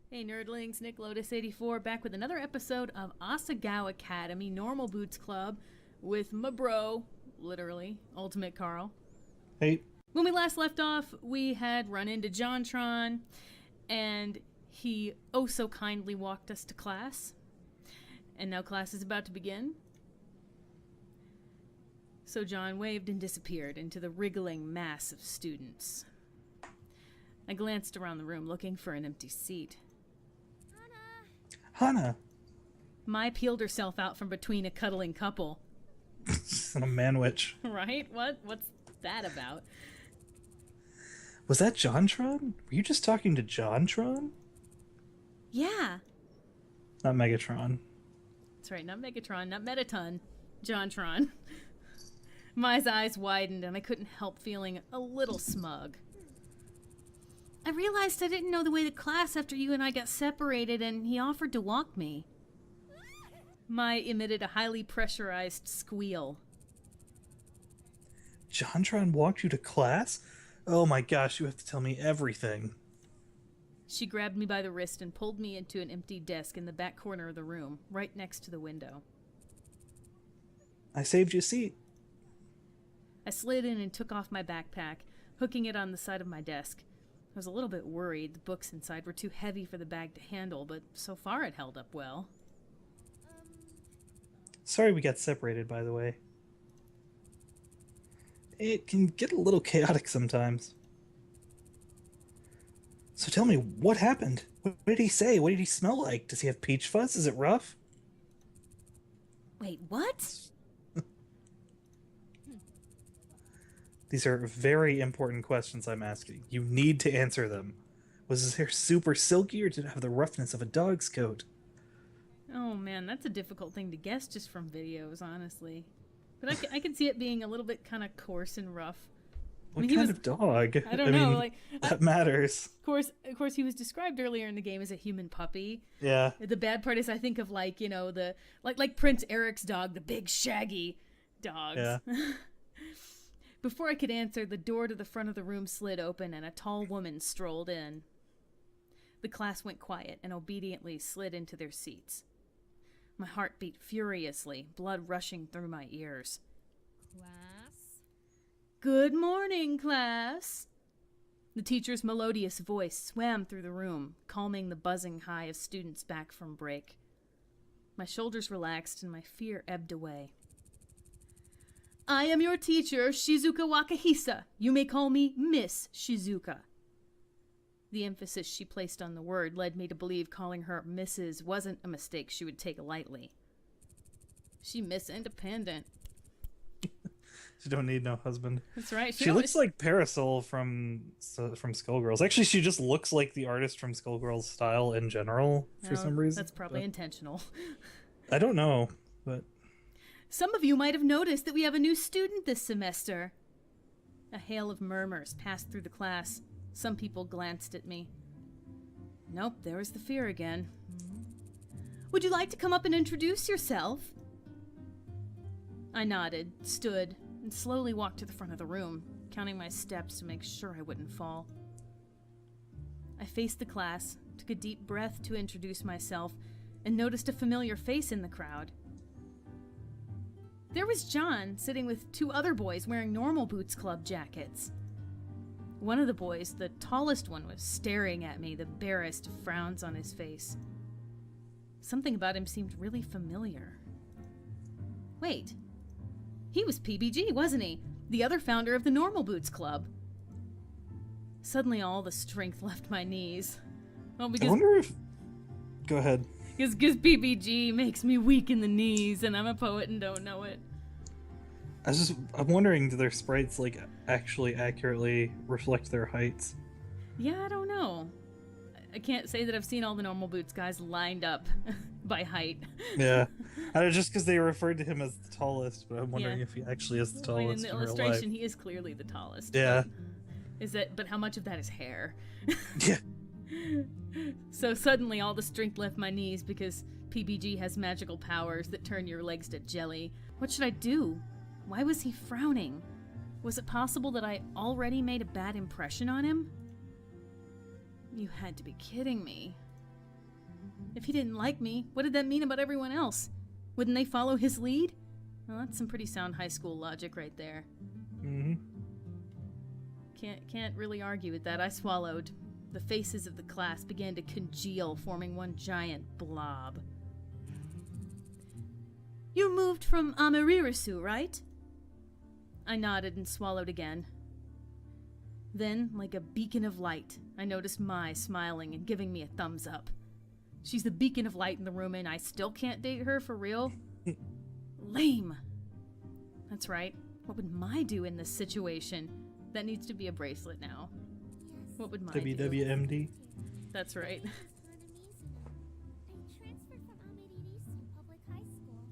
Hey nerdlings, Nick Lotus84 back with another episode of Asagao Academy Normal Boots Club with my bro, literally, UltimateCarl. Hey. When we last left off, we had run into Jontron, and he oh so kindly walked us to class. And now class is about to begin. So John waved and disappeared into the wriggling mass of students. I glanced around the room looking for an empty seat. Hana. Mai peeled herself out from between a cuddling couple. Son of a manwich. Right? What's that about? Was that Jontron? Were you just talking to Jontron? Yeah. Not Megatron. That's right, not Megatron, not Metaton. Jontron. Mai's eyes widened and I couldn't help feeling a little smug. I realized I didn't know the way to class after you and I got separated, and he offered to walk me. Mai emitted a highly pressurized squeal. Jontron walked you to class? Oh my gosh, you have to tell me everything. She grabbed me by the wrist and pulled me into an empty desk in the back corner of the room, right next to the window. I saved you a seat. I slid in and took off my backpack, hooking it on the side of my desk. I was a little bit worried. The books inside were too heavy for the bag to handle, but so far it held up well. Sorry we got separated, by the way. It can get a little chaotic sometimes. So tell me, what happened? What did he say? What did he smell like? Does he have peach fuzz? Is it rough? Wait, what? These are very important questions I'm asking. You need to answer them. Was his hair super silky, or did it have the roughness of a dog's coat? Oh man, that's a difficult thing to guess just from videos, honestly. But I can see it being a little bit kind of coarse and rough. What kind of dog? I don't know. Mean, that matters. Of course, he was described earlier in the game as a human puppy. Yeah. The bad part is I think of like Prince Eric's dog, the big shaggy dogs. Yeah. Before I could answer, the door to the front of the room slid open and a tall woman strolled in. The class went quiet and obediently slid into their seats. My heart beat furiously, blood rushing through my ears. Class? Good morning, class. The teacher's melodious voice swam through the room, calming the buzzing high of students back from break. My shoulders relaxed and my fear ebbed away. I am your teacher, Shizuka Wakahisa. You may call me Miss Shizuka. The emphasis she placed on the word led me to believe calling her Mrs. wasn't a mistake she would take lightly. She Miss Independent. She don't need no husband. That's right. She looks like Parasol from Skullgirls. Actually, she just looks like the artist from Skullgirls style in general for some reason. That's probably intentional. I don't know, but... Some of you might have noticed that we have a new student this semester. A hail of murmurs passed through the class. Some people glanced at me. Nope, there was the fear again. Would you like to come up and introduce yourself? I nodded, stood, and slowly walked to the front of the room, counting my steps to make sure I wouldn't fall. I faced the class, took a deep breath to introduce myself, and noticed a familiar face in the crowd. There was John, sitting with two other boys wearing Normal Boots Club jackets. One of the boys, the tallest one, was staring at me, the barest of frowns on his face. Something about him seemed really familiar. Wait, he was PBG, wasn't he? The other founder of the Normal Boots Club. Suddenly all the strength left my knees. Well, because... I wonder if... Go ahead. Because PBG makes me weak in the knees, and I'm a poet and don't know it. I'm wondering, do their sprites, actually accurately reflect their heights? Yeah, I don't know. I can't say that I've seen all the Normal Boots guys lined up by height. Yeah. I know, just because they referred to him as the tallest, but I'm wondering if he actually is the tallest in the in real illustration, life. he is clearly the tallest. Yeah. But how much of that is hair? Yeah. So suddenly all the strength left my knees because PBG has magical powers that turn your legs to jelly. What should I do? Why was he frowning? Was it possible that I already made a bad impression on him? You had to be kidding me. If he didn't like me, what did that mean about everyone else? Wouldn't they follow his lead? Well, that's some pretty sound high school logic right there. Mm-hmm. Can't really argue with that. I swallowed. The faces of the class began to congeal, forming one giant blob. You moved from Amaririsu, right? I nodded and swallowed again. Then, like a beacon of light, I noticed Mai smiling and giving me a thumbs up. She's the beacon of light in the room and I still can't date her for real? Lame. That's right. What would Mai do in this situation? That needs to be a bracelet now. What would Mai do? WWMD. That's right. I transferred from Amaririsu Public High School.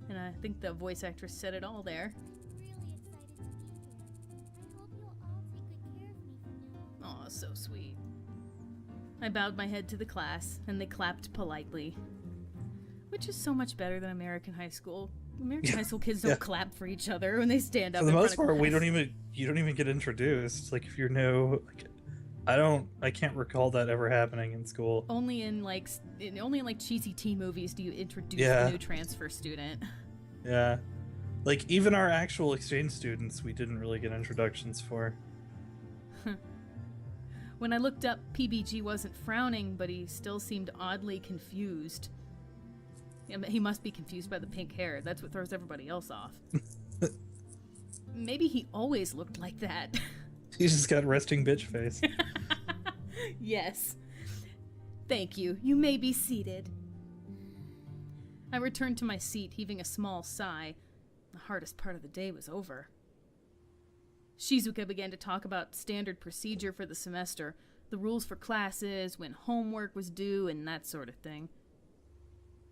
And I think the voice actress said it all there. I'm really excited to be here. I hope you'll all take good care of me from now on. Aw, so sweet. I bowed my head to the class, and they clapped politely. Which is so much better than American high school. American high school kids don't clap for each other when they stand up. For the in most front of part, class. you don't even get introduced. Like if you're new, like, I can't recall that ever happening in school. Only in like cheesy teen movies do you introduce Yeah. the new transfer student. Yeah. Like even our actual exchange students, we didn't really get introductions for. When I looked up, PBG wasn't frowning, but he still seemed oddly confused. He must be confused by the pink hair. That's what throws everybody else off. Maybe he always looked like that. He's just got resting bitch face. Yes. Thank you. You may be seated. I returned to my seat, heaving a small sigh. The hardest part of the day was over. Shizuka began to talk about standard procedure for the semester, the rules for classes, when homework was due, and that sort of thing.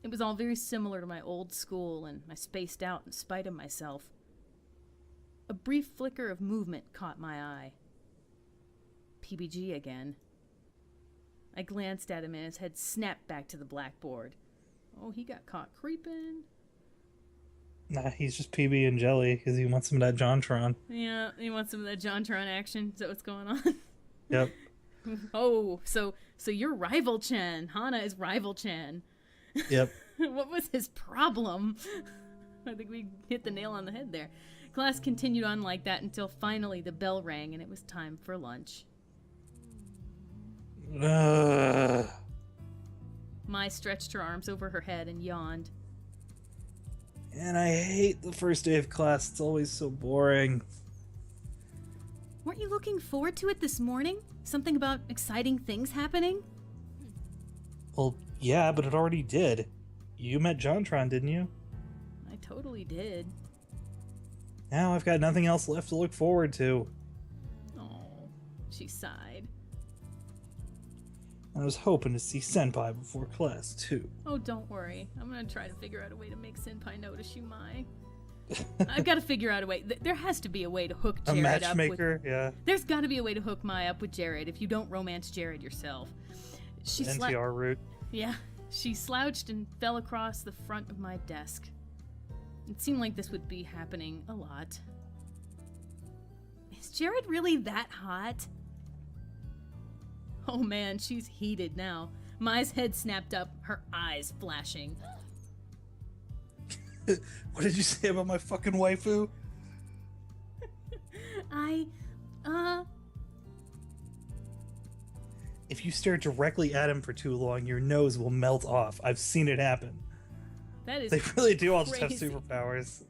It was all very similar to my old school, and I spaced out in spite of myself. A brief flicker of movement caught my eye. PBG again. I glanced at him and his head snapped back to the blackboard. Oh, he got caught creeping. Nah, he's just PB and jelly because he wants some of that JonTron. Yeah, he wants some of that JonTron action. Is that what's going on? Yep. Oh, so you're Rival Chen. Hana is Rival Chen. Yep. What was his problem? I think we hit the nail on the head there. Class continued on like that until finally the bell rang and it was time for lunch. Mai stretched her arms over her head and yawned. And I hate the first day of class. It's always so boring. Weren't you looking forward to it this morning? Something about exciting things happening? Well, yeah, but it already did. You met JonTron, didn't you? I totally did. Now I've got nothing else left to look forward to. Oh, she sighed. I was hoping to see Senpai before class, too. Oh, don't worry. I'm gonna try to figure out a way to make Senpai notice you, Mai. I've got to figure out a way. There has to be a way to hook A Jared up with... matchmaker, yeah. There's got to be a way to hook Mai up with Jared if you don't romance Jared yourself. She NTR route. Yeah, she slouched and fell across the front of my desk. It seemed like this would be happening a lot. Is Jared really that hot? Oh man, she's heated now. Mai's head snapped up, her eyes flashing. What did you say about my fucking waifu? If you stare directly at him for too long, your nose will melt off. I've seen it happen. That is They really do all just have crazy. superpowers.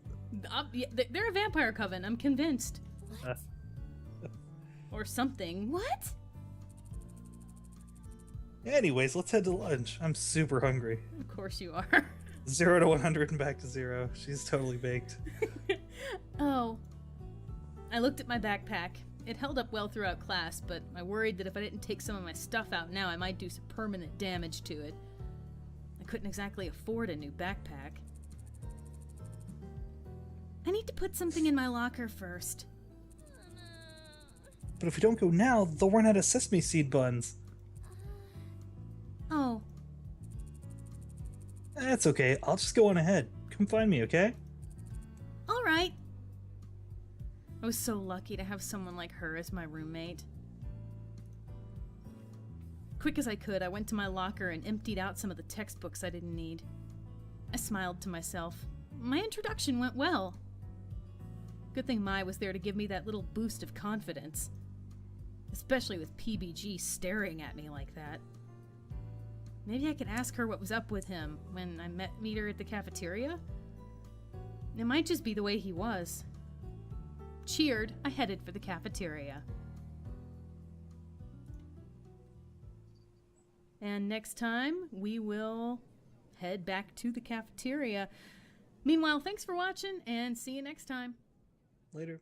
Yeah, they're a vampire coven, I'm convinced. Uh, Or something. What? Anyways, let's head to lunch. I'm super hungry. Of course you are. 0 to 100 and back to 0. She's totally baked. Oh. I looked at my backpack. It held up well throughout class, but I worried that if I didn't take some of my stuff out now, I might do some permanent damage to it. I couldn't exactly afford a new backpack. I need to put something in my locker first. But if we don't go now, they'll run out of sesame seed buns. Oh, That's okay. I'll just go on ahead. Come find me, okay? all right. I was so lucky to have someone like her as my roommate. Quick as I could, I went to my locker and emptied out some of the textbooks I didn't need. I smiled to myself. My introduction went well. Good thing Mai was there to give me that little boost of confidence. Especially with PBG staring at me like that. Maybe I could ask her what was up with him when I meet her at the cafeteria? It might just be the way he was. Cheered, I headed for the cafeteria. And next time, we will head back to the cafeteria. Meanwhile, thanks for watching, and see you next time. Later.